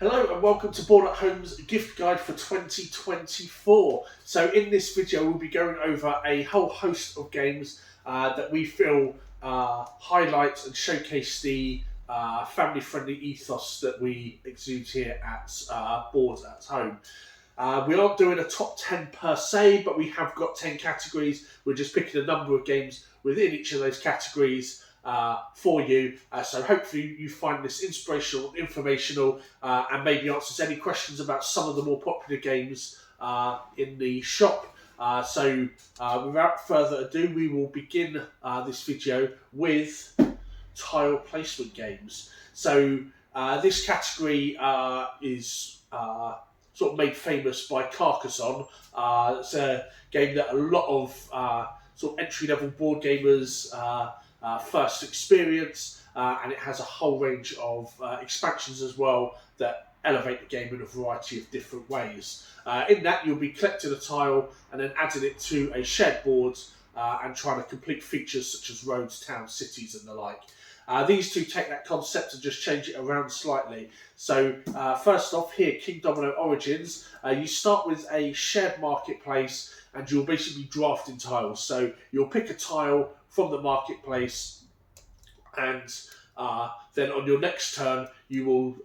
Hello and welcome to Board at Home's gift guide for 2024. So in this video we'll be going over a whole host of games that we feel highlight and showcase the family-friendly ethos that we exude here at Board at Home. We aren't doing a top 10 per se, but we have got 10 categories. We're just picking a number of games within each of those categories for you. So hopefully you find this inspirational, informational, and maybe answers any questions about some of the more popular games in the shop. So without further ado, we will begin this video with tile placement games. So this category is sort of made famous by Carcassonne. It's a game that a lot of sort of entry-level board gamers first experience, and it has a whole range of expansions as well that elevate the game in a variety of different ways. In that, you'll be collecting a tile and then adding it to a shared board and trying to complete features such as roads, towns, cities and the like. These two take that concept and just change it around slightly. So first off here, King Domino Origins, you start with a shared marketplace and you'll basically be drafting tiles. So you'll pick a tile from the marketplace and then on your next turn you will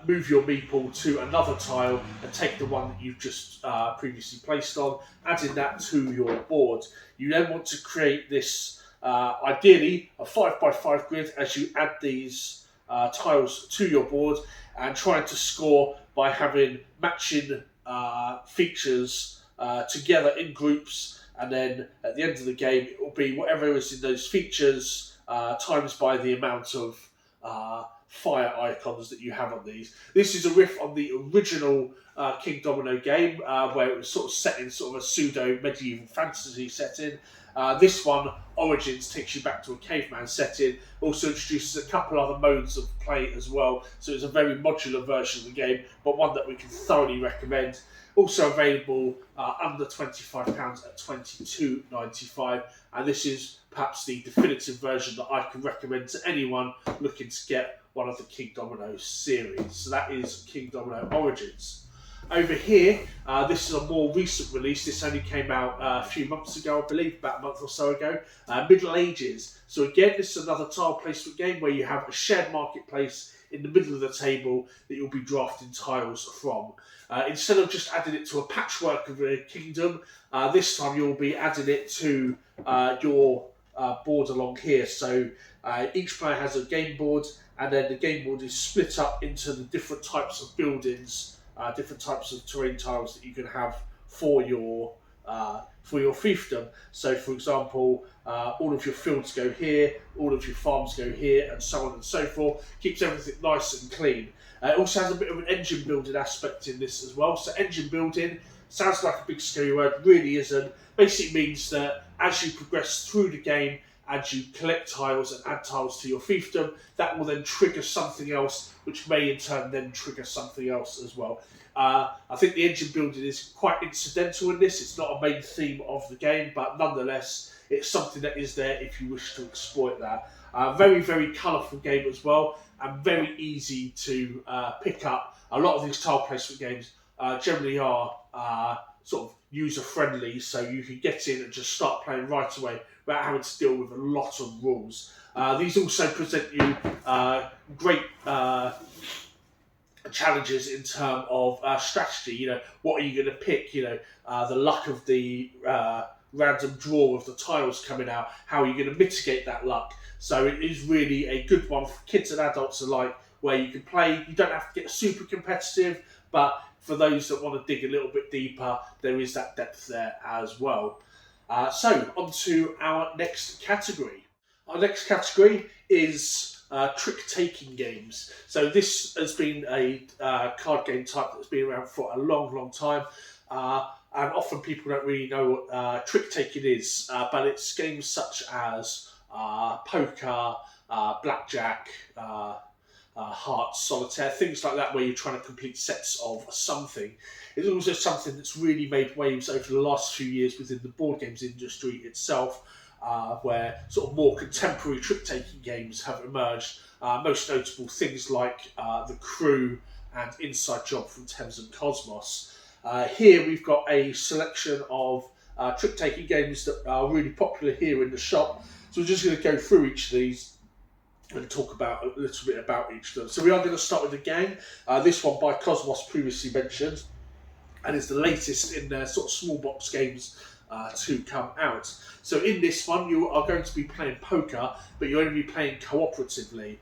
move your meeple to another tile and take the one that you've just previously placed on, adding that to your board. You then want to create this ideally a 5x5 grid as you add these tiles to your board and trying to score by having matching features together in groups, and then at the end of the game it will be whatever is in those features times by the amount of fire icons that you have on these. This is a riff on the original King Domino game where it was sort of set in sort of a pseudo medieval fantasy setting. This one, Origins, takes you back to a caveman setting, also introduces a couple other modes of play as well, so it's a very modular version of the game, but one that we can thoroughly recommend. Also available under £25 at £22.95, and this is perhaps the definitive version that I can recommend to anyone looking to get one of the King Domino series. So that is King Domino Origins. Over here, this is a more recent release. This only came out a few months ago, I believe, about a month or so ago. Middle Ages. So again, this is another tile placement game where you have a shared marketplace in the middle of the table that you'll be drafting tiles from. Instead of just adding it to a patchwork of a kingdom, this time you'll be adding it to your board along here. So each player has a game board, and then the game board is split up into the different types of buildings, different types of terrain tiles that you can have for your fiefdom. So for example, all of your fields go here, all of your farms go here, and so on and so forth. Keeps everything nice and clean. It also has a bit of an engine building aspect in this as well. So engine building sounds like a big scary word, really isn't. Basically means that as you progress through the game and you collect tiles and add tiles to your fiefdom, that will then trigger something else, which may in turn then trigger something else as well. I think the engine building is quite incidental in this. It's not a main theme of the game, but nonetheless, it's something that is there if you wish to exploit that. Very, very colourful game as well, and very easy to pick up. A lot of these tile placement games generally are sort of user-friendly, so you can get in and just start playing right away without having to deal with a lot of rules. These also present you great challenges in terms of strategy. You know, what are you going to pick? You know, the luck of the random draw of the tiles coming out. How are you going to mitigate that luck? So it is really a good one for kids and adults alike, where you can play. You don't have to get super competitive, but for those that want to dig a little bit deeper, there is that depth there as well. So on to our next category. Our next category is trick-taking games. So this has been a card game type that's been around for a long, long time. And often people don't really know what trick-taking is, but it's games such as poker, blackjack, hearts, solitaire, things like that, where you're trying to complete sets of something. It's also something that's really made waves over the last few years within the board games industry itself, where sort of more contemporary trick-taking games have emerged. Most notable things like The Crew and Inside Job from Thames and Cosmos. Here we've got a selection of trick-taking games that are really popular here in the shop. So we're just going to go through each of these and talk about a little bit about each of them. So we are going to start with the Gang. This one by Cosmos, previously mentioned, and is the latest in their sort of small box games to come out. So in this one, you are going to be playing poker, but you're only be playing cooperatively.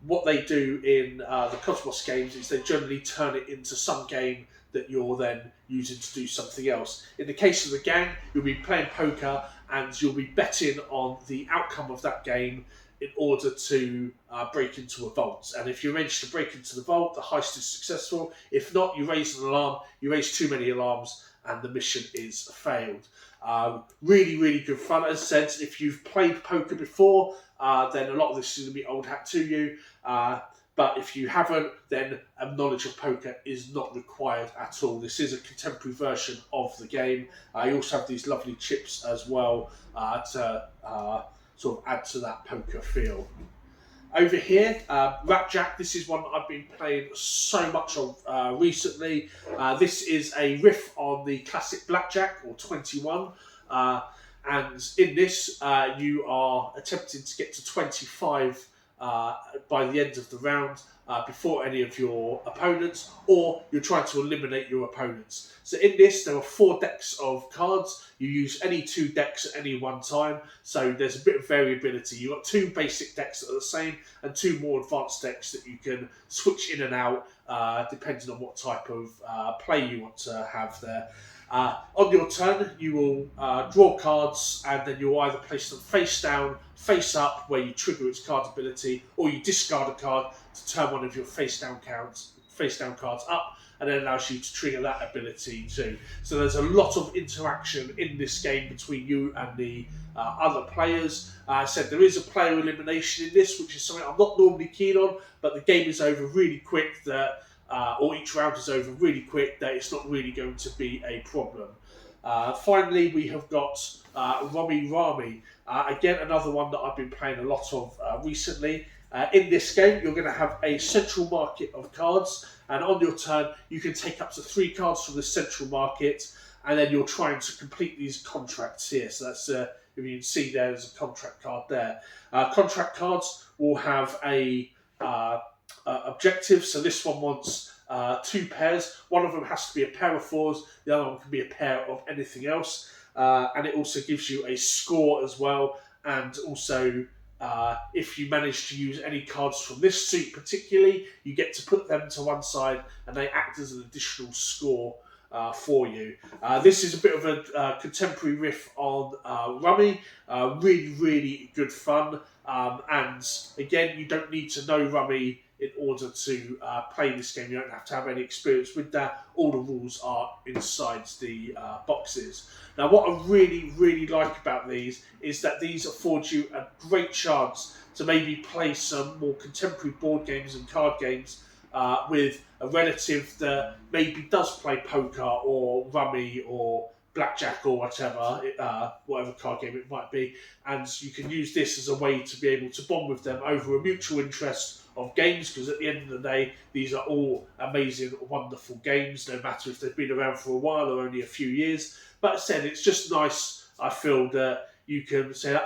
What they do in the Cosmos games is they generally turn it into some game that you're then using to do something else. In the case of the Gang, you'll be playing poker and you'll be betting on the outcome of that game in order to break into a vault. And if you arrange to break into the vault, the heist is successful. If not, you raise an alarm, you raise too many alarms, and the mission is failed. Really, really good fun. As I said, if you've played poker before, then a lot of this is going to be old hat to you. But if you haven't, then a knowledge of poker is not required at all. This is a contemporary version of the game. You also have these lovely chips as well to sort of add to that poker feel. Over here, Rapjack. This is one that I've been playing so much of recently. This is a riff on the classic Blackjack, or 21. And in this, you are attempting to get to 25 by the end of the round before any of your opponents, or you're trying to eliminate your opponents. So in this, there are 4 decks of cards. You use any 2 decks at any one time, so there's a bit of variability. You've got 2 basic decks that are the same and 2 more advanced decks that you can switch in and out depending on what type of play you want to have there. On your turn, you will draw cards, and then you'll either place them face down, face up, where you trigger its card ability, or you discard a card to turn one of your face down cards up, and then allows you to trigger that ability too. So there's a lot of interaction in this game between you and the other players. I said there is a player elimination in this, which is something I'm not normally keen on, but the game is over really quick that or each round is over really quick, that it's not really going to be a problem. Finally, we have got Rummy Rami. Again, another one that I've been playing a lot of recently. In this game, you're going to have a central market of cards, and on your turn, you can take up to 3 cards from the central market, and then you're trying to complete these contracts here. So that's, if you can see there's a contract card there. Contract cards will have a objective. So this one wants 2 pairs. One of them has to be a pair of 4s. The other one can be a pair of anything else. And it also gives you a score as well. And also, if you manage to use any cards from this suit particularly, you get to put them to one side and they act as an additional score for you. This is a bit of a contemporary riff on Rummy. Really, really good fun. And again, you don't need to know Rummy in order to play this game. You don't have to have any experience with that. All the rules are inside the boxes. Now, what I really, really like about these is that these afford you a great chance to maybe play some more contemporary board games and card games with a relative that maybe does play poker or Rummy or Blackjack or whatever card game it might be, and you can use this as a way to be able to bond with them over a mutual interest of games, because at the end of the day, these are all amazing, wonderful games, no matter if they've been around for a while or only a few years. But as I said, it's just nice, I feel, that you can say,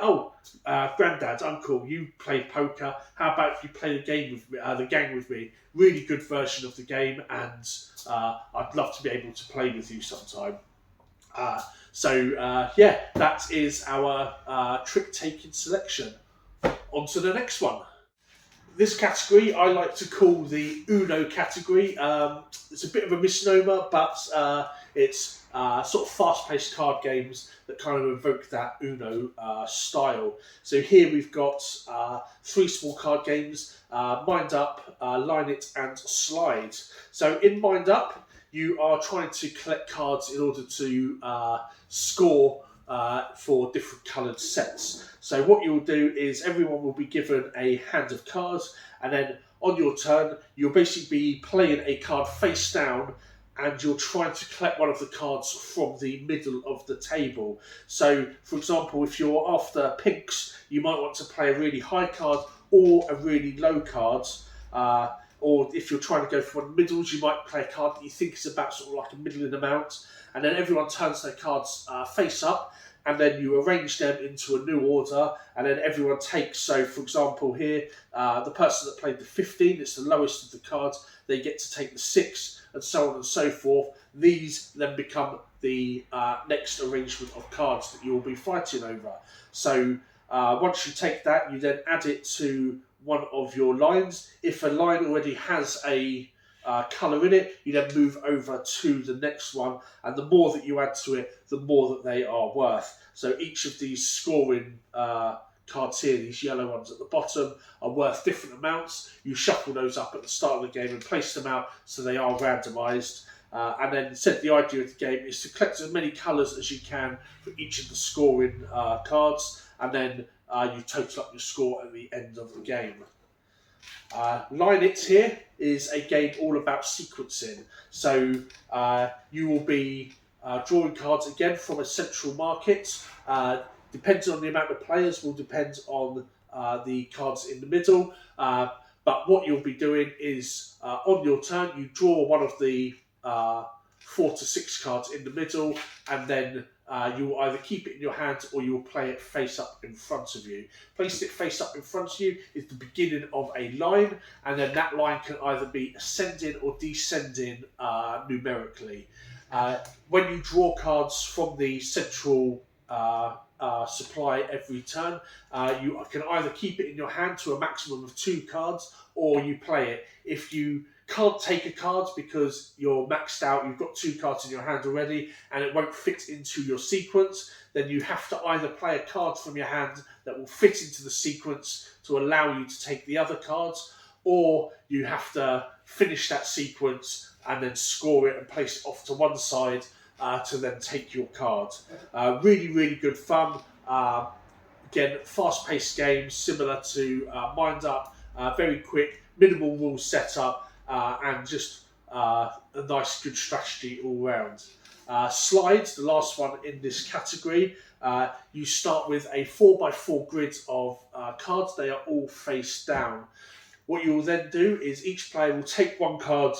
Grandad, Uncle, you play poker, how about if you play the Gang with me? Really good version of the game, and I'd love to be able to play with you sometime. That is our trick-taking selection. On to the next one. This category I like to call the Uno category. It's a bit of a misnomer, but it's sort of fast-paced card games that kind of evoke that Uno style. So here we've got 3 small card games, Mind Up, Line It and Slide. So in Mind Up, you are trying to collect cards in order to score for different coloured sets. So what you'll do is everyone will be given a hand of cards, and then on your turn, you'll basically be playing a card face down, and you're trying to collect one of the cards from the middle of the table. So, for example, if you're after pinks, you might want to play a really high card or a really low card. or if you're trying to go for one of the middles, you might play a card that you think is about sort of like a middling amount, and then everyone turns their cards face up, and then you arrange them into a new order, and then everyone takes. So, for example, here, the person that played the 15, it's the lowest of the cards, they get to take the 6, and so on and so forth. These then become the next arrangement of cards that you will be fighting over. So, once you take that, you then add it to one of your lines. If a line already has a colour in it, you then move over to the next one, and the more that you add to it, the more that they are worth. So each of these scoring cards here, these yellow ones at the bottom, are worth different amounts. You shuffle those up at the start of the game and place them out so they are randomised. And then the idea of the game is to collect as many colours as you can for each of the scoring cards, and then you total up your score at the end of the game. Line It here is a game all about sequencing. So you will be drawing cards again from a central market. Depending on the amount of players will depend on the cards in the middle. But what you'll be doing is on your turn, you draw one of the 4 to 6 cards in the middle, and then you will either keep it in your hand or you will play it face up in front of you. Placing it face up in front of you is the beginning of a line, and then that line can either be ascending or descending numerically. When you draw cards from the central supply every turn, you can either keep it in your hand to a maximum of 2 cards, or you play it. If you can't take a card because you're maxed out, you've got 2 cards in your hand already, and it won't fit into your sequence, then you have to either play a card from your hand that will fit into the sequence to allow you to take the other cards, or you have to finish that sequence and then score it and place it off to one side to then take your card. Really, really good fun. Again, fast-paced games similar to Mind Up, very quick, minimal rules set up, and just a nice, good strategy all round. Slides, the last one in this category. You start with a 4x4 grid of cards. They are all face down. What you will then do is each player will take one card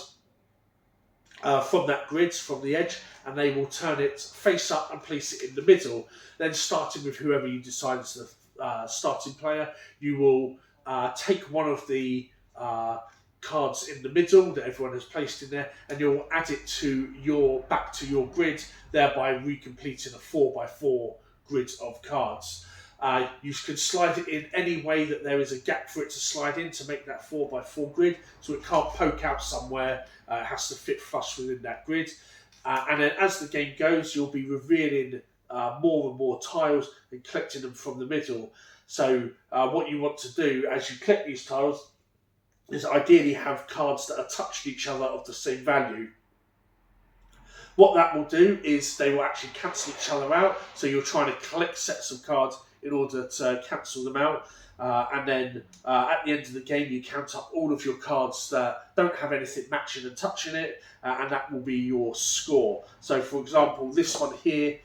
from that grid, from the edge, and they will turn it face up and place it in the middle. Then, starting with whoever you decide is the starting player, you will take one of the cards in the middle that everyone has placed in there, and you'll add it to back to your grid, thereby recompleting a 4x4 grid of cards. You can slide it in any way that there is a gap for it to slide in to make that 4x4 grid, so it can't poke out somewhere. It has to fit flush within that grid. And then as the game goes, you'll be revealing more and more tiles and collecting them from the middle. So what you want to do as you collect these tiles is ideally have cards that are touched each other of the same value. What that will do is they will actually cancel each other out, so you're trying to collect sets of cards in order to cancel them out, and then at the end of the game you count up all of your cards that don't have anything matching and touching it, and that will be your score. So for example, this one here,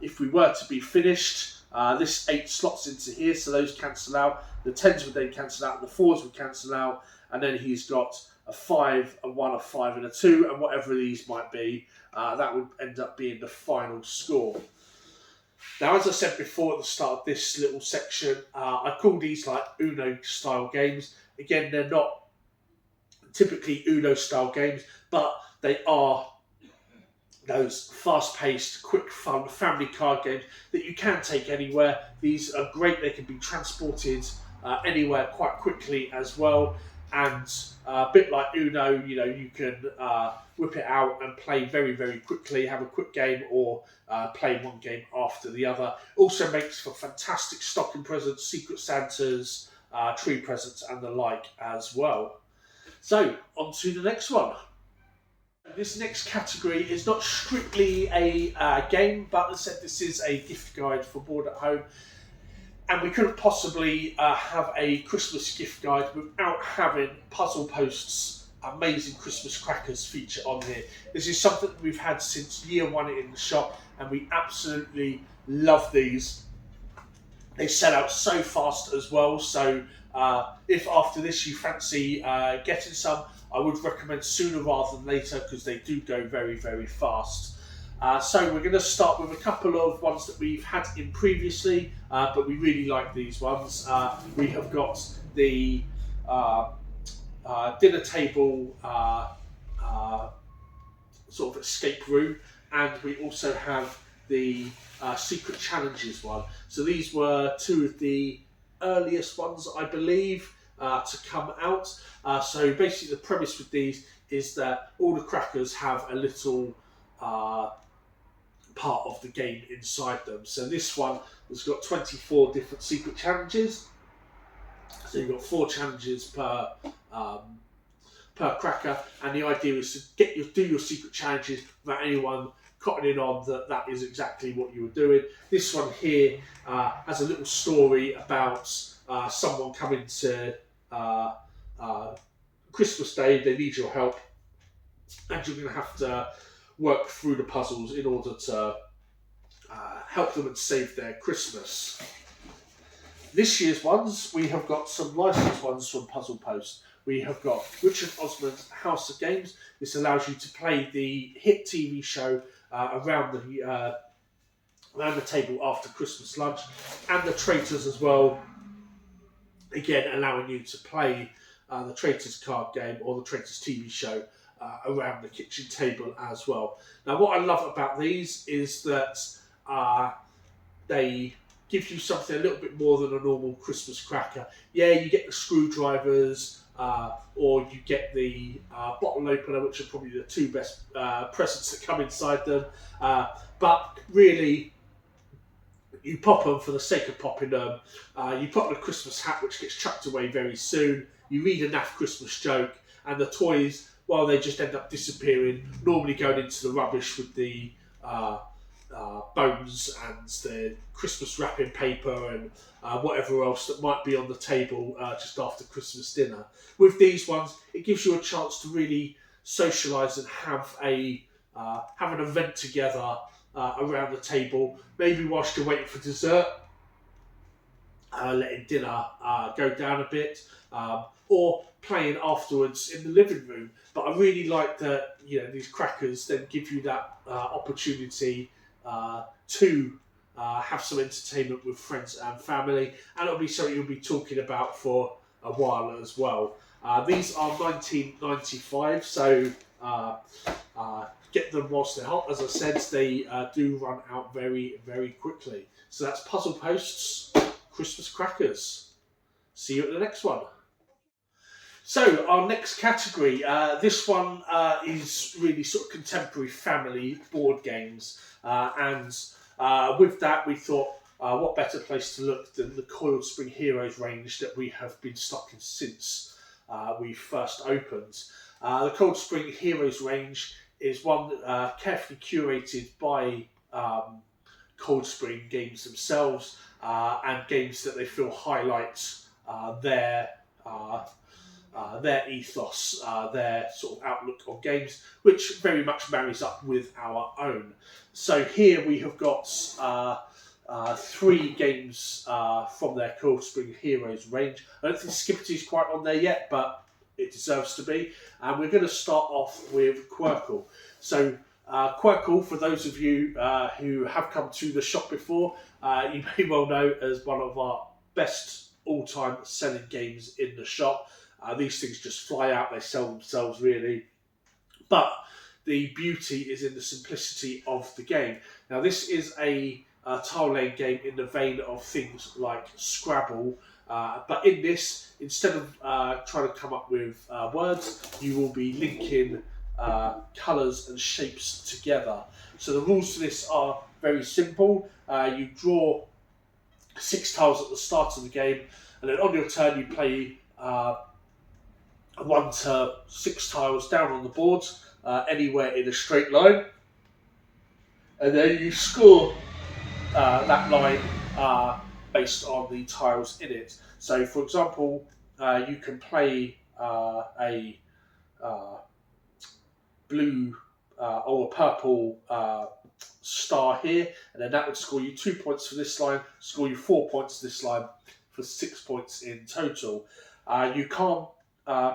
if we were to be finished, this 8 slots into here, so those cancel out. The 10s would then cancel out, and the 4s would cancel out, and then he's got a 5, a 1, a 5 and a 2, and whatever these might be, that would end up being the final score. Now, as I said before at the start of this little section, I call these like Uno style games. Again, they're not typically Uno style games, but they are those fast-paced, quick, fun family card games that you can take anywhere. These are great. They can be transported anywhere quite quickly as well. And a bit like Uno, you can whip it out and play very, very quickly, have a quick game, or play one game after the other. Also makes for fantastic stocking presents, Secret Santas, tree presents and the like as well. So, on to the next one. This next category is not strictly a game, but as I said, this is a gift guide for Board at Home. And we couldn't possibly have a Christmas gift guide without having Puzzle Post's amazing Christmas crackers feature on here. This is something that we've had since year 1 in the shop, and we absolutely love these. They sell out so fast as well. So if after this you fancy getting some, I would recommend sooner rather than later because they do go very, very fast. So we're going to start with a couple of ones that we've had in previously, but we really like these ones. We have got the uh, dinner table uh, sort of escape room, and we also have the secret challenges one. So these were two of the earliest ones, I believe, to come out. So basically, the premise with these is that all the crackers have a little part of the game inside them. So this one has got 24 different secret challenges. So you've got 4 challenges um, per cracker, and the idea is to do your secret challenges without anyone cottoning on that is exactly what you were doing. This one here has a little story about someone coming to uh, Christmas Day. They need your help, and you're going to have to work through the puzzles in order to help them and save their Christmas. This year's ones, we have got some licensed ones from Puzzle Post. We have got Richard Osman's House of Games. This allows you to play the hit TV show around the table after Christmas lunch, and the Traitors as well. Again, allowing you to play the Traitors card game or the Traitors TV show around the kitchen table as well. Now, what I love about these is that they give you something a little bit more than a normal Christmas cracker. Yeah, you get the screwdrivers, or you get the bottle opener, which are probably the 2 best presents that come inside them. But really, you pop them for the sake of popping them. You put on a Christmas hat, which gets chucked away very soon. You read a naff Christmas joke, and the toys, well, they just end up disappearing, normally going into the rubbish with the bones and the Christmas wrapping paper and whatever else that might be on the table just after Christmas dinner. With these ones, it gives you a chance to really socialise and have an event together around the table. Maybe whilst you're waiting for dessert, letting dinner go down a bit, or playing afterwards in the living room. But I really like that these crackers then give you that opportunity to have some entertainment with friends and family, and it'll be something you'll be talking about for a while as well. These are 19.95, so get them whilst they're hot. As I said, they do run out very, very quickly. So that's Puzzle Post's Christmas Crackers. See you at the next one. So our next category, this one is really sort of contemporary family board games, and with that we thought, what better place to look than the Coiled Spring Heroes range that we have been stocking since we first opened. The Coiled Spring Heroes range is one carefully curated by Cold Spring Games themselves, and games that they feel highlight their ethos, their sort of outlook on games, which very much marries up with our own. So here we have got 3 games from their Cold Spring Heroes range. I don't think Skipperty is quite on there yet, but it deserves to be. And we're going to start off with Quirkle. So Quirkle, for those of you who have come to the shop before, you may well know as one of our best all-time selling games in the shop. These things just fly out, they sell themselves really. But the beauty is in the simplicity of the game. Now this is a tile laying game in the vein of things like Scrabble, but in this, instead of trying to come up with words, you will be linking colours and shapes together. So the rules for this are very simple. You draw 6 tiles at the start of the game, and then on your turn you play 1 to 6 tiles down on the board, anywhere in a straight line, and then you score that line based on the tiles in it. So, for example, you can play a blue or a purple star here, and then that would score you 2 points for this line, score you 4 points for this line, for 6 points in total. You can't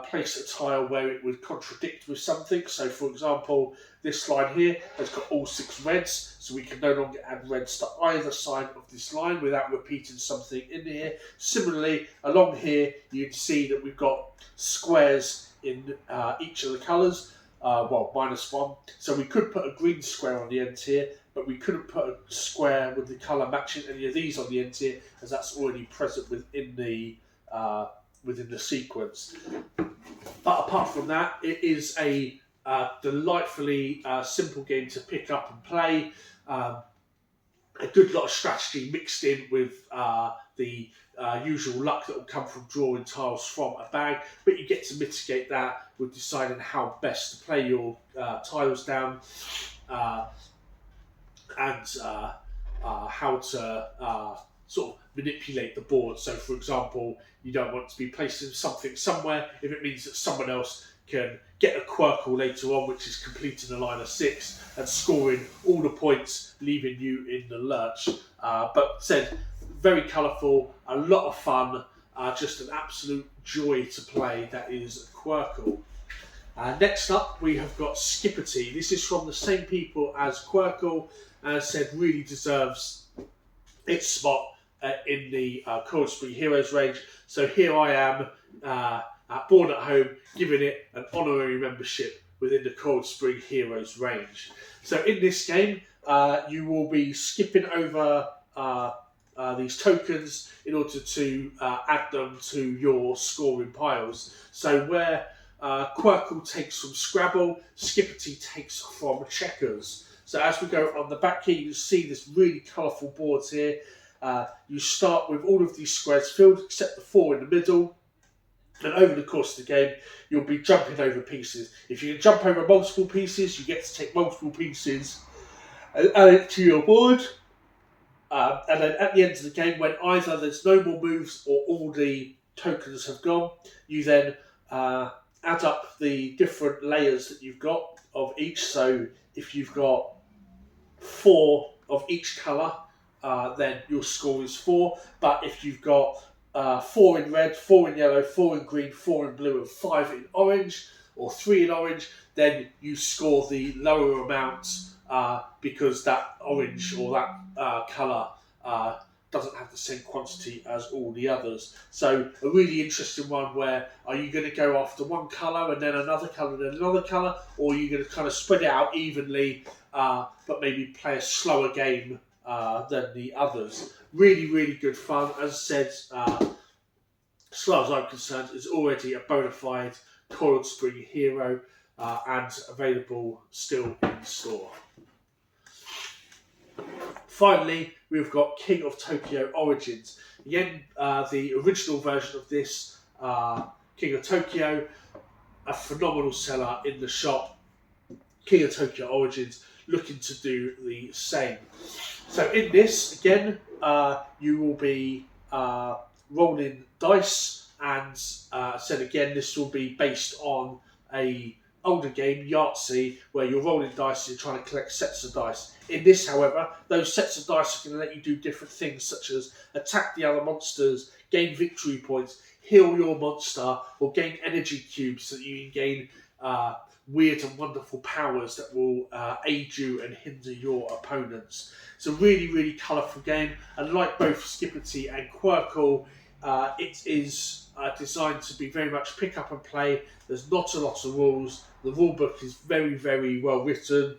place a tile where it would contradict with something. So, for example, this line here has got all 6 reds, so we can no longer add reds to either side of this line without repeating something in here. Similarly, along here, you'd see that we've got squares in each of the colours. Well, -1. So we could put a green square on the end here, but we couldn't put a square with the colour matching any of these on the end here, as that's already present within the sequence. But apart from that, it is a delightfully simple game to pick up and play. A good lot of strategy mixed in with the usual luck that will come from drawing tiles from a bag, but you get to mitigate that with deciding how best to play your tiles down and how to sort of manipulate the board. So, for example, you don't want to be placing something somewhere if it means that someone else can get a Quirkle later on, which is completing a line of 6 and scoring all the points, leaving you in the lurch. But said, very colourful, a lot of fun, just an absolute joy to play. That is Quirkle. Next up, we have got Skipperty. This is from the same people as Quirkle, and as said, really deserves its spot in the Cold Spring Heroes range. So here I am at Born at Home, giving it an honorary membership within the Cold Spring Heroes range. So in this game, you will be skipping over these tokens in order to add them to your scoring piles. So where Quirkle takes from Scrabble, Skipperty takes from checkers. So as we go on the back here, you see this really colourful board here. You start with all of these squares filled, except the 4 in the middle. And over the course of the game, you'll be jumping over pieces. If you can jump over multiple pieces, you get to take multiple pieces and add it to your board. And then at the end of the game, when either there's no more moves or all the tokens have gone, you then add up the different layers that you've got of each. So if you've got 4 of each colour, then your score is 4. But if you've got 4 in red, 4 in yellow, 4 in green, 4 in blue, and 5 in orange, or 3 in orange, then you score the lower amount because that orange or that colour doesn't have the same quantity as all the others. So a really interesting one where are you going to go after one colour and then another colour and then another colour, or are you going to kind of spread it out evenly but maybe play a slower game than the others. Really, really good fun. As I said, as far as I'm concerned, it's already a bona fide Cold Spring hero and available still in store. Finally, we've got King of Tokyo Origins. Again, the original version of this King of Tokyo, a phenomenal seller in the shop. King of Tokyo Origins looking to do the same. So in this, again, you will be rolling dice, and said again, this will be based on a older game, Yahtzee, where you're rolling dice and you're trying to collect sets of dice. In this, however, those sets of dice are going to let you do different things, such as attack the other monsters, gain victory points, heal your monster, or gain energy cubes so that you can gain weird and wonderful powers that will aid you and hinder your opponents. It's a really, really colourful game, and like both Skipperty and Quirkle, it is designed to be very much pick up and play. There's not a lot of rules. The rule book is very, very well written,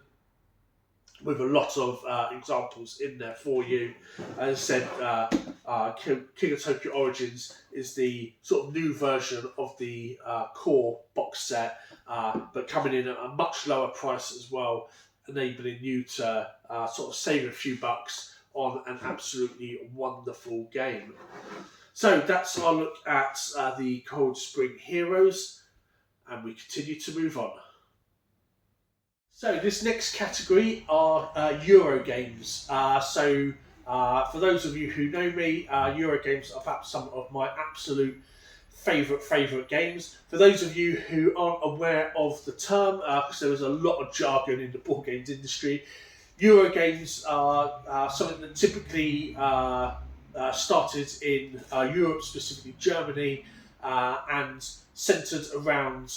with a lot of examples in there for you. As I said, King of Tokyo Origins is the sort of new version of the core box set, but coming in at a much lower price as well, enabling you to sort of save a few bucks on an absolutely wonderful game. So that's our look at the Cold Spring Heroes, and we continue to move on. So this next category are Euro games. For those of you who know me, Euro games are perhaps some of my absolute favourite games. For those of you who aren't aware of the term, because there is a lot of jargon in the board games industry, Euro games are something that typically started in Europe, specifically Germany, and centred around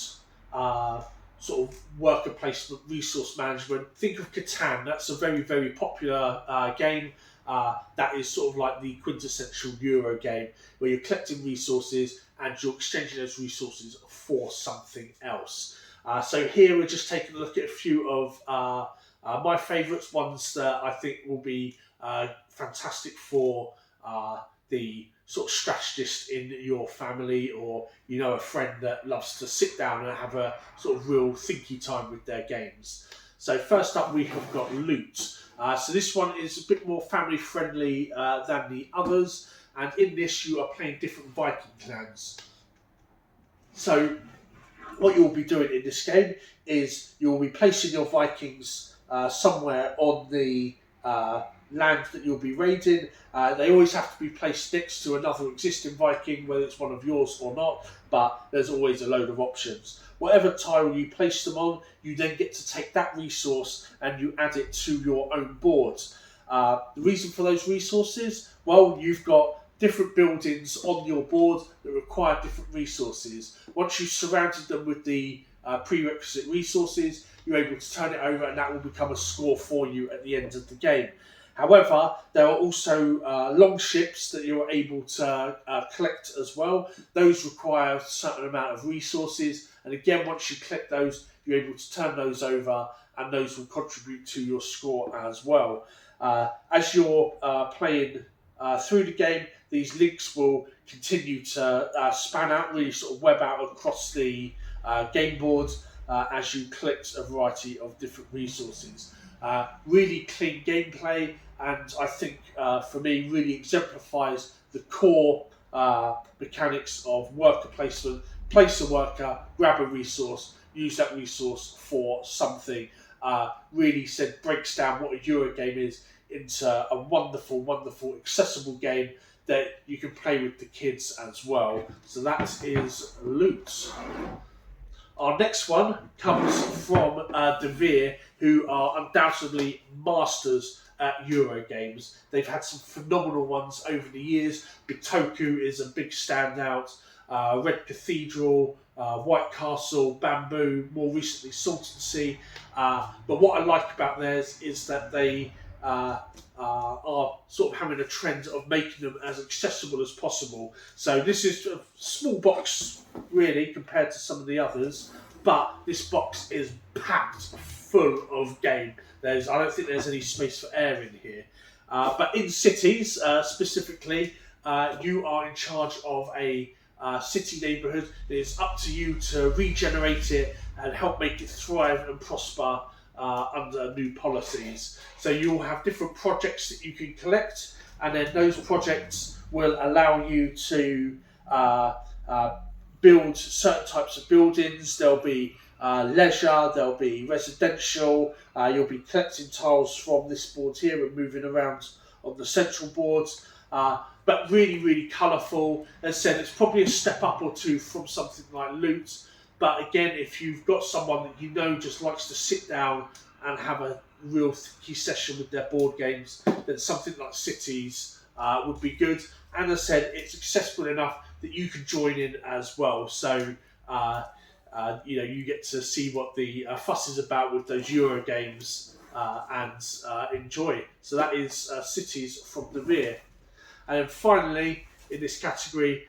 sort of worker placement, resource management. Think of Catan. That's a very, very popular game. That is sort of like the quintessential Euro game, where you're collecting resources and you're exchanging those resources for something else. So here we're just taking a look at a few of my favourites, ones that I think will be fantastic for the sort of strategist in your family, or a friend that loves to sit down and have a sort of real thinky time with their games. So first up we have got Loot. So this one is a bit more family friendly than the others, and in this you are playing different Viking clans. So what you'll be doing in this game is you'll be placing your Vikings somewhere on the land that you'll be raiding. They always have to be placed next to another existing Viking, whether it's one of yours or not, but there's always a load of options. Whatever tile you place them on, you then get to take that resource and you add it to your own board. The reason for those resources? Well, you've got different buildings on your board that require different resources. Once you've surrounded them with the prerequisite resources, you're able to turn it over and that will become a score for you at the end of the game. However, there are also long ships that you're able to collect as well. Those require a certain amount of resources, and again, once you collect those, you're able to turn those over and those will contribute to your score as well. As you're playing through the game, these links will continue to span out, really sort of web out across the game board as you collect a variety of different resources. Really clean gameplay, and I think for me really exemplifies the core mechanics of worker placement. Place a worker, grab a resource, use that resource for something. Really breaks down what a Euro game is into a wonderful, wonderful, accessible game that you can play with the kids as well. So that is Loot. Our next one comes from De Veer, who are undoubtedly masters at Euro games. They've had some phenomenal ones over the years. Bitoku is a big standout. Red Cathedral, White Castle, Bamboo, more recently Salton Sea. But what I like about theirs is that they are sort of having a trend of making them as accessible as possible. So this is a small box really compared to some of the others, but this box is packed full of game. I don't think there's any space for air in here. But in cities specifically, you are in charge of a city neighbourhood. It's up to you to regenerate it and help make it thrive and prosper under new policies. So you'll have different projects that you can collect, and then those projects will allow you to build certain types of buildings. There'll be leisure, there'll be residential. You'll be collecting tiles from this board here and moving around on the central boards. But really, really colourful. As I said, it's probably a step up or two from something like Loot. But again, if you've got someone that you know just likes to sit down and have a real key session with their board games, then something like Cities would be good. And as I said, it's accessible enough that you can join in as well. So you get to see what the fuss is about with those Euro games and enjoy. So that is Cities from the Rear. And then finally, in this category,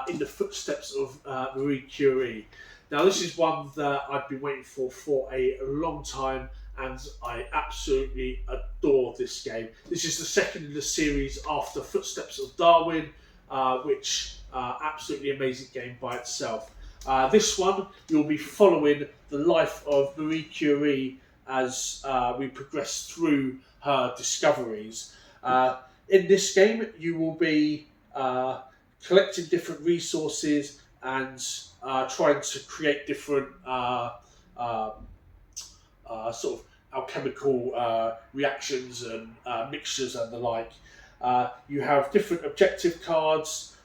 In the Footsteps of Marie Curie. Now, this is one that I've been waiting for a long time, and I absolutely adore this game. This is the second in the series after Footsteps of Darwin, which absolutely amazing game by itself. This one, you'll be following the life of Marie Curie as we progress through her discoveries. In this game, you will be collecting different resources and trying to create different sort of alchemical reactions and mixtures and the like. You have different objective cards.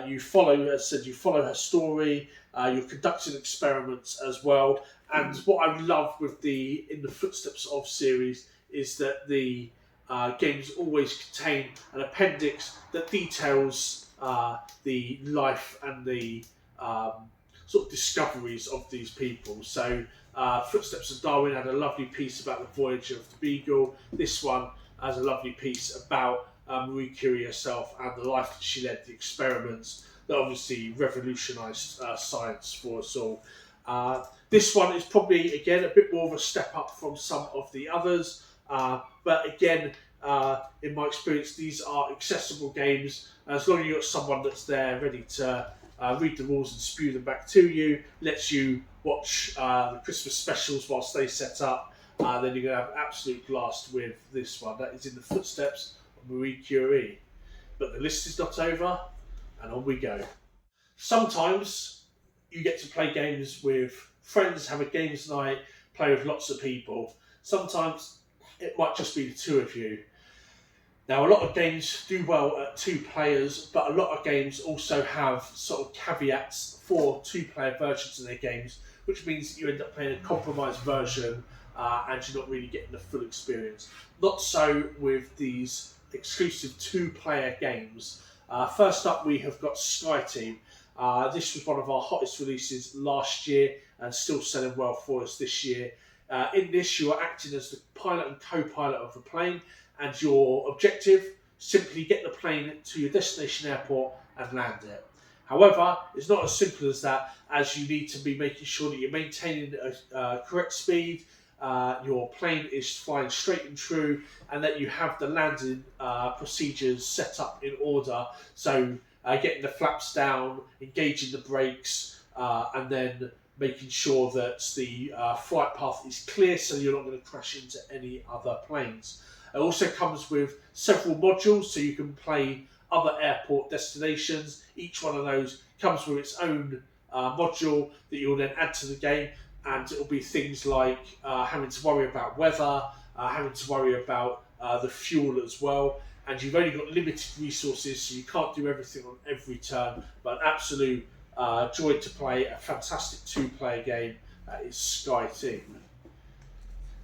You follow her story. You're conducting experiments as well. And what I love with the In the Footsteps of series is that the games always contain an appendix that details the life and the sort of discoveries of these people. So, Footsteps of Darwin had a lovely piece about the voyage of the Beagle. This one has a lovely piece about Marie Curie herself and the life that she led, the experiments that obviously revolutionised science for us all. This one is probably, again, a bit more of a step up from some of the others. But again, in my experience, these are accessible games. As long as you've got someone that's there ready to read the rules and spew them back to you, lets you watch the Christmas specials whilst they set up, then you're going to have an absolute blast with this one. That is In the Footsteps of Marie Curie. But the list is not over, and on we go. Sometimes you get to play games with friends, have a games night, play with lots of people. Sometimes it might just be the two of you. Now, a lot of games do well at 2 players, but a lot of games also have sort of caveats for 2-player versions of their games, which means that you end up playing a compromised version and you're not really getting the full experience. Not so with these exclusive 2-player games. First up, we have got Sky Team. This was one of our hottest releases last year and still selling well for us this year. In this, you are acting as the pilot and co-pilot of the plane, and your objective, simply get the plane to your destination airport and land it. However, it's not as simple as that, as you need to be making sure that you're maintaining a correct speed, your plane is flying straight and true, and that you have the landing procedures set up in order. So getting the flaps down, engaging the brakes, and then making sure that the flight path is clear so you're not going to crash into any other planes. It also comes with several modules, so you can play other airport destinations. Each one of those comes with its own module that you'll then add to the game, and it'll be things like having to worry about weather, having to worry about the fuel as well, and you've only got limited resources, so you can't do everything on every turn, but an absolute joy to play, a fantastic 2-player game is Sky Team.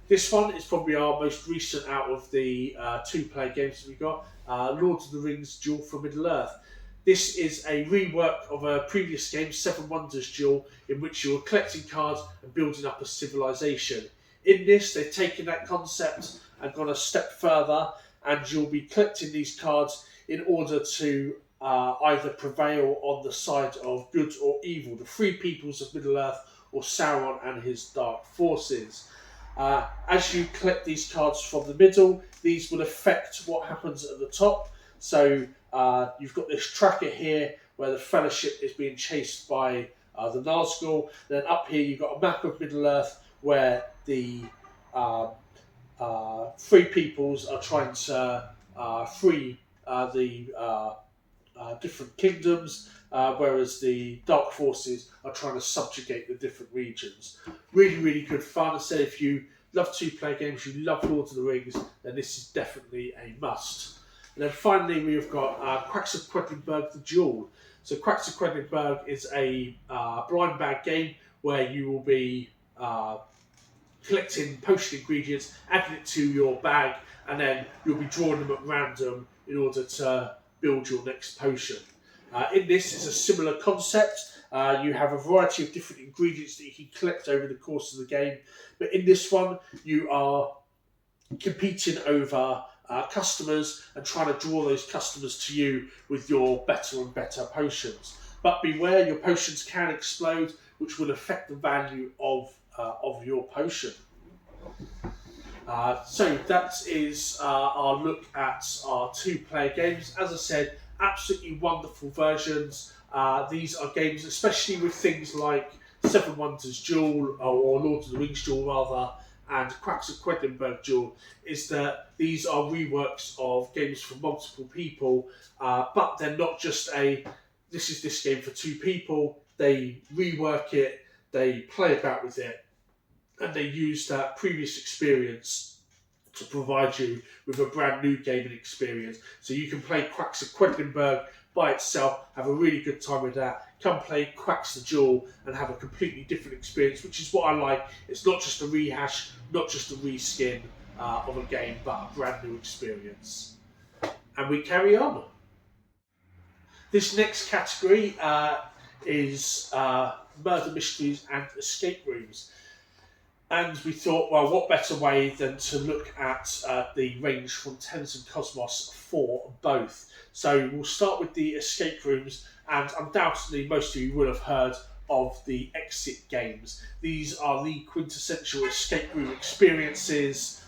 This one is probably our most recent out of the 2-player games that we got, Lord of the Rings Duel for Middle-earth. This is a rework of a previous game, Seven Wonders Duel, in which you were collecting cards and building up a civilization. In this, they've taken that concept and gone a step further, and you'll be collecting these cards in order to either prevail on the side of good or evil, the Free Peoples of Middle-earth or Sauron and his dark forces. As you collect these cards from the middle, these will affect what happens at the top. So you've got this tracker here where the Fellowship is being chased by the Nazgul. Then up here you've got a map of Middle-earth where the Free Peoples are trying to free the different kingdoms, whereas the Dark Forces are trying to subjugate the different regions. Really, really good fun. I said if you love 2-player games, you love Lord of the Rings, then this is definitely a must. And then finally we have got Quacks of Quedlinburg the Duel. So Quacks of Quedlinburg is a blind bag game where you will be collecting potion ingredients, adding it to your bag, and then you'll be drawing them at random in order to build your next potion. In this, it's a similar concept. You have a variety of different ingredients that you can collect over the course of the game. But in this one, you are competing over customers and trying to draw those customers to you with your better and better potions. But beware, your potions can explode, which will affect the value of your potion. So that is our look at our 2-player games. As I said, absolutely wonderful versions. These are games, especially with things like Seven Wonders Duel, or Lord of the Rings Duel rather, and Quacks of Quedlinburg Duel, is that these are reworks of games for multiple people, but they're not just this is this game for 2 people. They rework it, they play about with it, and they use that previous experience to provide you with a brand new gaming experience. So you can play Quacks of Quedlinburg by itself, have a really good time with that. Come play Quacks the Duel and have a completely different experience, which is what I like. It's not just a rehash, not just a reskin. of a game, but a brand new experience. And we carry on. This next category is murder mysteries and escape rooms. And we thought, well, what better way than to look at the range from Thames and Cosmos for both. So we'll start with the escape rooms, and undoubtedly most of you will have heard of the exit games. These are the quintessential escape room experiences,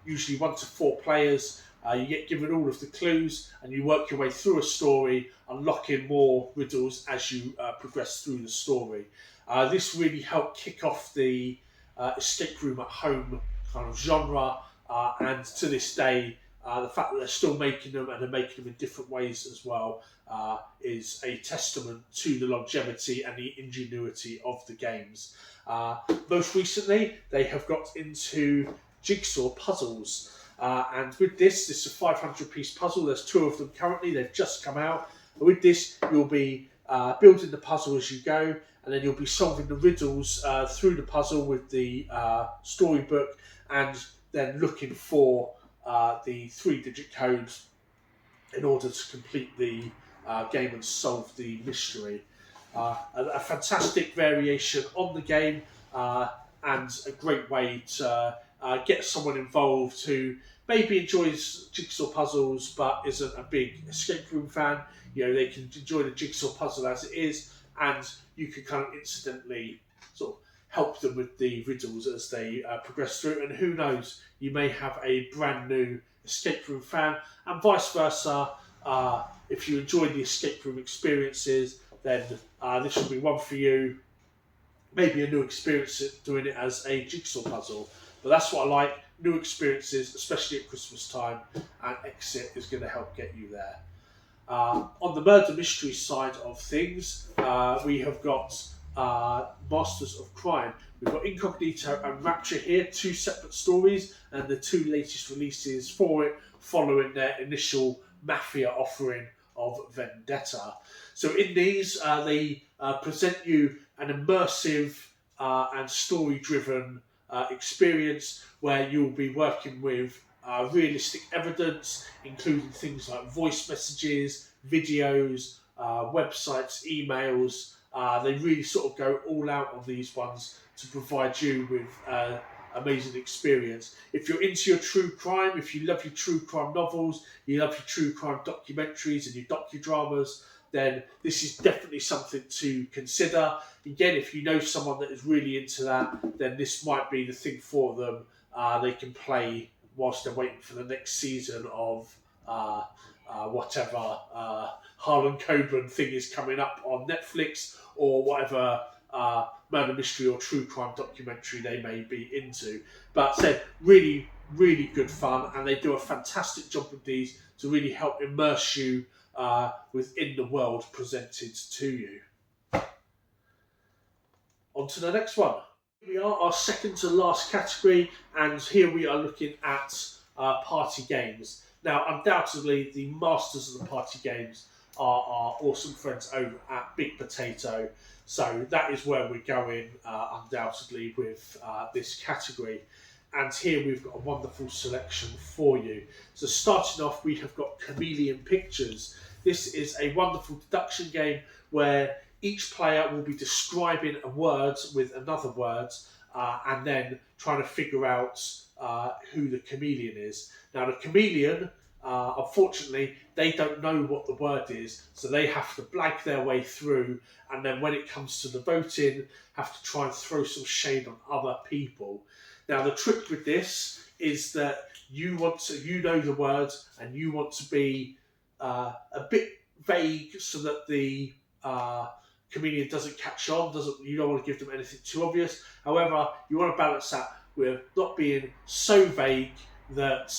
usually 1 to 4 players. You get given all of the clues and you work your way through a story, unlocking more riddles as you progress through the story. This really helped kick off the escape room at home kind of genre, and to this day, the fact that they're still making them and they're making them in different ways as well is a testament to the longevity and the ingenuity of the games. Most recently, they have got into jigsaw puzzles. And with this is a 500-piece puzzle. There's 2 of them currently. They've just come out. With this, you'll be building the puzzle as you go, and then you'll be solving the riddles through the puzzle with the storybook, and then looking for the 3-digit codes in order to complete the game and solve the mystery. A fantastic variation on the game, and a great way to get someone involved who maybe enjoys jigsaw puzzles but isn't a big escape room fan. You know, they can enjoy the jigsaw puzzle as it is, and you can kind of incidentally sort of help them with the riddles as they progress through. And who knows, you may have a brand new escape room fan, and vice versa. If you enjoy the escape room experiences, then this will be one for you. Maybe a new experience doing it as a jigsaw puzzle. But that's what I like, new experiences, especially at Christmas time, and Exit is going to help get you there. On the murder mystery side of things, we have got Masters of Crime. We've got Incognito and Rapture here, 2 separate stories, and the 2 latest releases for it following their initial Mafia offering of Vendetta. So in these, they present you an immersive and story-driven experience where you'll be working with realistic evidence, including things like voice messages, videos, websites, emails. They really sort of go all out on these ones to provide you with amazing experience. If you're into your true crime, if you love your true crime novels, you love your true crime documentaries and your docudramas, then this is definitely something to consider. Again, if you know someone that is really into that, then this might be the thing for them. They can play whilst they're waiting for the next season of whatever Harlan Coben thing is coming up on Netflix, or whatever murder mystery or true crime documentary they may be into. But said, really, really good fun, and they do a fantastic job with these to really help immerse you within the world presented to you. On to the next one. We are our second to last category, and here we are looking at party games. Now, undoubtedly, the masters of the party games are our awesome friends over at Big Potato. So that is where we're going, undoubtedly, with this category. And here we've got a wonderful selection for you. So starting off, we have got Chameleon Pictures. This is a wonderful deduction game where each player will be describing a word with another word, and then trying to figure out who the chameleon is. Now, the chameleon, unfortunately, they don't know what the word is, so they have to blag their way through, and then when it comes to the voting, have to try and throw some shade on other people. Now, the trick with this is that you know the word, and you want to be a bit vague so that the chameleon doesn't catch on. You don't want to give them anything too obvious. However, you want to balance that with not being so vague that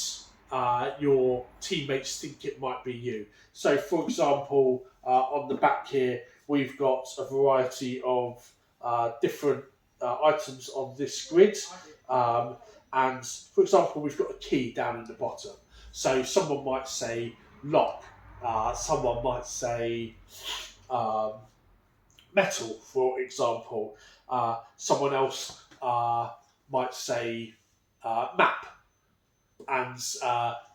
your teammates think it might be you. So, for example, on the back here, we've got a variety of different items on this grid. And, for example, we've got a key down in the bottom. So someone might say lock. Someone might say metal, for example. Someone else might say map. and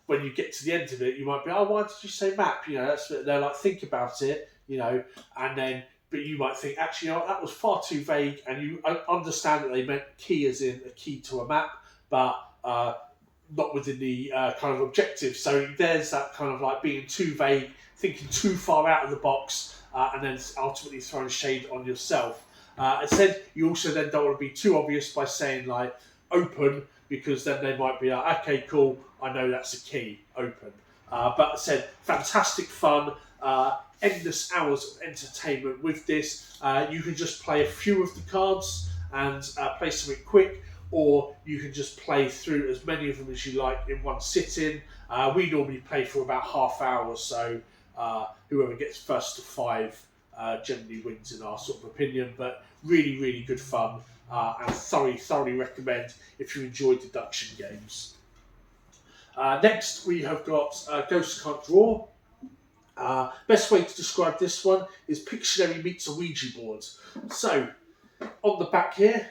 when you get to the end of it, you might be, oh, why did you say map? You know, that's they're like, think about it, you know, and then, but you might think, actually, you know, that was far too vague, and you understand that they meant key as in a key to a map, but not within the kind of objective. So there's that kind of like being too vague, thinking too far out of the box, and then ultimately throwing shade on yourself. I said you also then don't want to be too obvious by saying like open, because then they might be like, okay, cool, I know that's a key, open. But I said fantastic fun, endless hours of entertainment with this. You can just play a few of the cards and play something quick, or you can just play through as many of them as you like in one sitting. We normally play for about half hour or so. Whoever gets first to 5 generally wins in our sort of opinion, but really, really good fun, and thoroughly recommend if you enjoy deduction games. Next, we have got Ghost Can't Draw. Best way to describe this one is Pictionary meets a Ouija board. So, on the back here,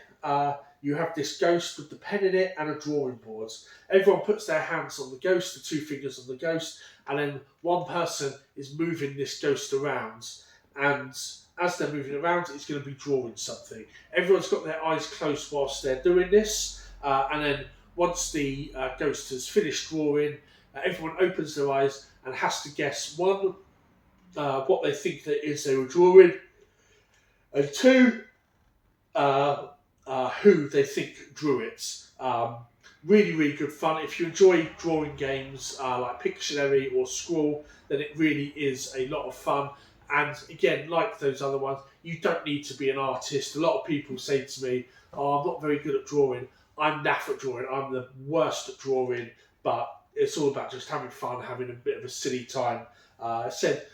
you have this ghost with the pen in it and a drawing board. Everyone puts their hands on the ghost, the 2 fingers on the ghost, and then one person is moving this ghost around. And as they're moving around, it's going to be drawing something. Everyone's got their eyes closed whilst they're doing this, and then once the ghost has finished drawing, everyone opens their eyes and has to guess, 1, what they think that is they were drawing, and 2, who they think drew it. Really, really good fun. If you enjoy drawing games like Pictionary or Scrawl, then it really is a lot of fun. And again, like those other ones, you don't need to be an artist. A lot of people say to me, oh, I'm not very good at drawing. I'm naff at drawing. I'm the worst at drawing. But it's all about just having fun, having a bit of a silly time. I said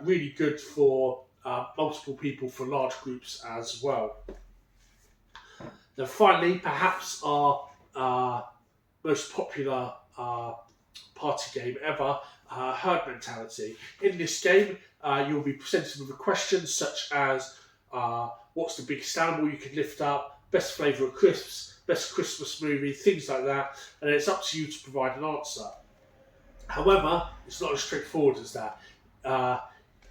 really good for multiple people, for large groups as well. Then finally, perhaps our most popular party game ever, Herd Mentality. In this game, you'll be presented with a question such as, what's the biggest animal you can lift up, best flavour of crisps, best Christmas movie, things like that, and it's up to you to provide an answer. However, it's not as straightforward as that.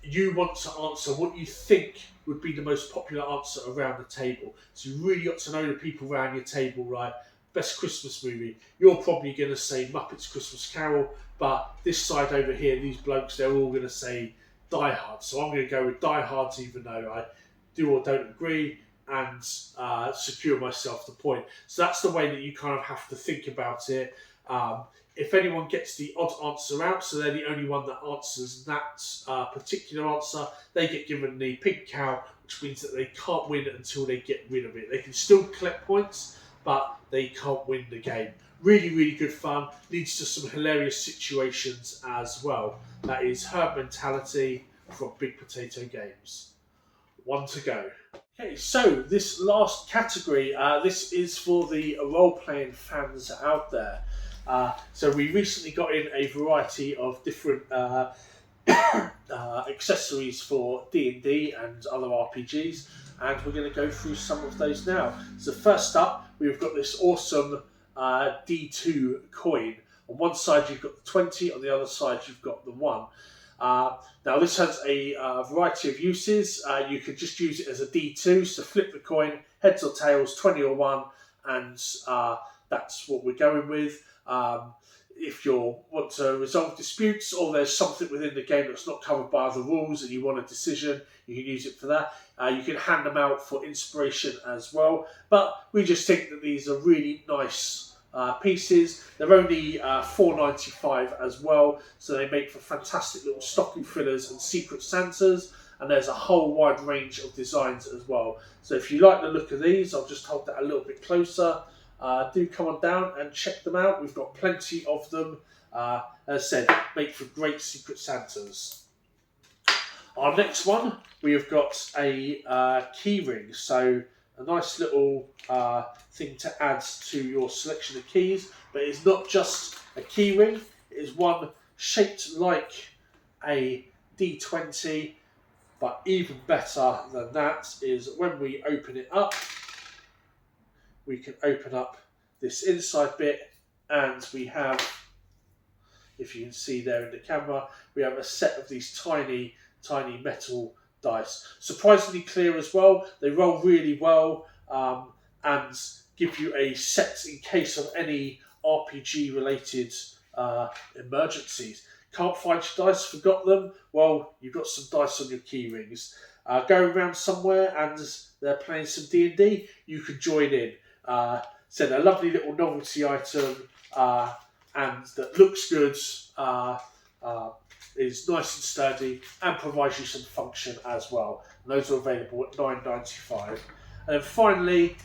You want to answer what you think would be the most popular answer around the table. So you really got to know the people around your table, right? Best Christmas movie. You're probably going to say Muppets Christmas Carol, but this side over here, these blokes, they're all going to say Die Hard. So I'm going to go with Die Hard, even though I do or don't agree, and secure myself the point. So that's the way that you kind of have to think about it. If anyone gets the odd answer out, so they're the only one that answers that particular answer, they get given the pink cow, which means that they can't win until they get rid of it. They can still collect points, but they can't win the game. Really, really good fun. Leads to some hilarious situations as well. That is Herd Mentality from Big Potato Games. 1 to go. Okay, so this last category, this is for the role-playing fans out there. So we recently got in a variety of different accessories for D&D and other RPGs, and we're going to go through some of those now. So first up, we've got this awesome D2 coin. On one side you've got the 20, on the other side you've got the 1. Now this has a variety of uses. You could just use it as a D2, so flip the coin, heads or tails, 20 or 1, and that's what we're going with. If you want to resolve disputes, or there's something within the game that's not covered by other rules and you want a decision, you can use it for that. You can hand them out for inspiration as well, but we just think that these are really nice pieces. They're only $4.95 as well, so they make for fantastic little stocking fillers and secret Santas, and there's a whole wide range of designs as well. So if you like the look of these, I'll just hold that a little bit closer. Do come on down and check them out. We've got plenty of them. As I said, make for great Secret Santas. Our next one, we have got a key ring. So a nice little thing to add to your selection of keys. But it's not just a key ring. It is one shaped like a D20. But even better than that is when we open it up, we can open up this inside bit, and we have, if you can see there in the camera, we have a set of these tiny metal dice. Surprisingly clear as well. They roll really well, and give you a set in case of any RPG related emergencies. Can't find your dice, forgot them? Well, you've got some dice on your key rings. Going around somewhere and they're playing some D&D, you can join in. So a lovely little novelty item, and that looks good, is nice and sturdy, and provides you some function as well. And those are available at $9.95. And then finally,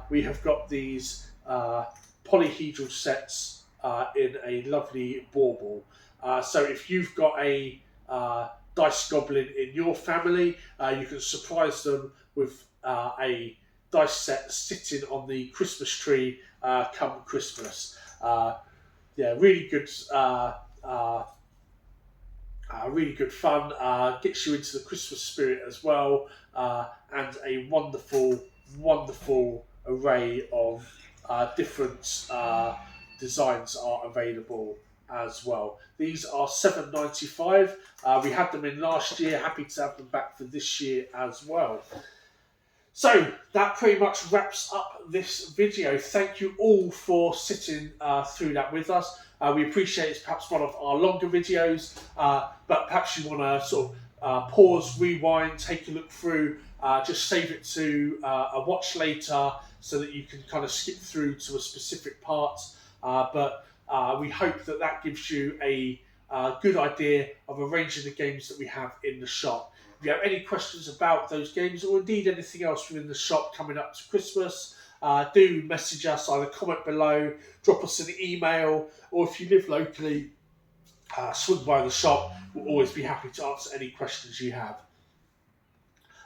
we have got these polyhedral sets in a lovely bauble. So if you've got a dice goblin in your family, you can surprise them with a dice set sitting on the Christmas tree come Christmas. Yeah, really good fun. Gets you into the Christmas spirit as well, and a wonderful array of different designs are available as well. These are $7.95. We had them in last year. Happy to have them back for this year as well. So that pretty much wraps up this video. Thank you all for sitting through that with us. We appreciate it's perhaps one of our longer videos, but perhaps you want to sort of pause, rewind, take a look through, just save it to a watch later so that you can kind of skip through to a specific part. But we hope that that gives you a good idea of a range of the games that we have in the shop. If you have any questions about those games, or indeed anything else within the shop coming up to Christmas, do message us, either comment below, drop us an email, or if you live locally, swing by the shop. We'll always be happy to answer any questions you have.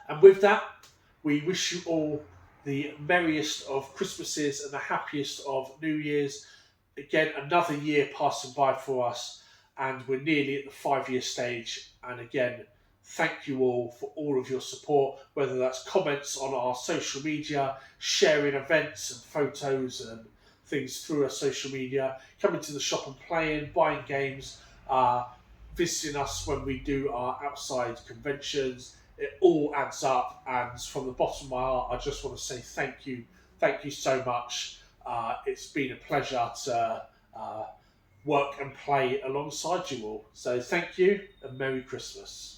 And with that, we wish you all the merriest of Christmases and the happiest of New Years. Again, another year passing by for us, and we're nearly at the 5-year stage. And again, thank you all for all of your support, whether that's comments on our social media, sharing events and photos and things through our social media, coming to the shop and playing, buying games, visiting us when we do our outside conventions. It all adds up, and from the bottom of my heart, I just want to say thank you. Thank you so much. It's been a pleasure to work and play alongside you all. So thank you, and Merry Christmas.